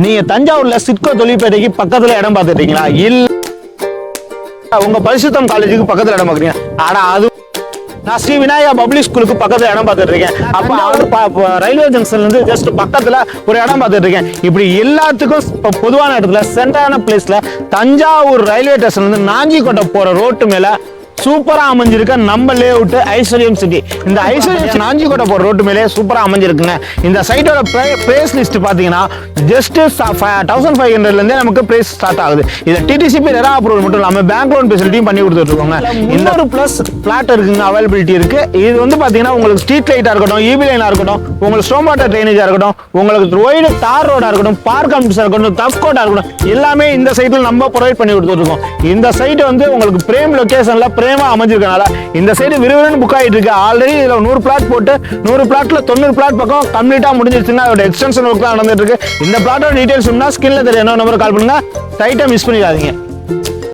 நீங்க தஞ்சாவூர்ல சிட்கோ தொழிற்பேட்டைக்கு பக்கத்துல இடம் பார்த்துட்டீங்களா? இல்ல உங்க பரிசுத்தம் காலேஜுக்கு பக்கத்துல இடம் பாக்குறீங்க. ஆனா அது நான் ஸ்ரீ விநாயகா பப்ளிக் ஸ்கூலுக்கு பக்கத்துல இடம் பார்த்துட்டு இருக்கேன். அப்ப ரயில்வே ஜங்ஷன்ல இருந்து ஜஸ்ட் பக்கத்துல ஒரு இடம் பார்த்துட்டு இருக்கேன். இப்படி எல்லாத்துக்கும் பொதுவான இடத்துல சென்டரான பிளேஸ்ல தஞ்சாவூர் ரயில்வே ஸ்டேஷன்ல இருந்து நாஞ்சிக்கோட்டை போற ரோட்டு மேல சூப்பரா அமைஞ்சிருக்க நம்ம லே அவுட் ஐஸ்வர்யம் சிட்டி. இந்த ஐஸ்வர்யம் நாஞ்சிக்கோட்டை போற ரோட்டு மேலே சூப்பரா அமைஞ்சிருக்குங்க. இந்த சைட்டோட பிரைஸ் லிஸ்ட் பாத்தீங்கன்னா ஜஸ்ட் 1500 இருந்தே நமக்கு பிரைஸ் ஸ்டார்ட் ஆகுது. இது டிடிசிபி ரெரா அப்ரூவல் மட்டும் இல்லாம பேங்க் லோன் ஃபெசிலிட்டியும் பண்ணி கொடுத்துட்டு இருக்காங்க. இன்னொரு பிளஸ் பிளாட் இருக்குங்க, அவைலபிலிட்டி இருக்கு. இது வந்து பாத்தீங்கன்னா உங்களுக்கு ஸ்ட்ரீட் லைட்டா இருக்கட்டும், ஈபி லைனா இருக்கட்டும், உங்களுக்கு ஸ்டோம் வாட்டர் ட்ரைனேஜா இருக்கட்டும், உங்களுக்கு ஒய்டு தார் ரோடா இருக்கட்டும், பார்க் காம்ப்ளெக்ஸா இருக்கட்டும், டஃப் கோட்டா இருக்கட்டும், எல்லாமே இந்த சைட்ல நம்ம ப்ரொவைட் பண்ணி கொடுத்துட்டு இருக்கோம். இந்த சைட் வந்து உங்களுக்கு பிரேம் லொகேஷன்ல பிரேமா அமைஞ்சிருக்கனால இந்த சைடு விறுவிறுன்னு புக் ஆயிட்டு இருக்கு. ஆல்ரெடி இதுல 100 பிளாட் போட்டு 100 பிளாட்ல 90 பிளாட் பக்கம் கம்ப்ளீட்டா முடிஞ்சிருச்சுன்னா அதோட எக்ஸ்டென்ஷன் ஒர்க் தான் நடந்துட்டு இருக்கு. இந்த பிளாட்டோட டீடைல்ஸ் ஸ்கிரீன்ல தெரிய நம்பர் கால் பண்ணுங்க. சைட்டை மிஸ் பண்ணிடாதீங்க.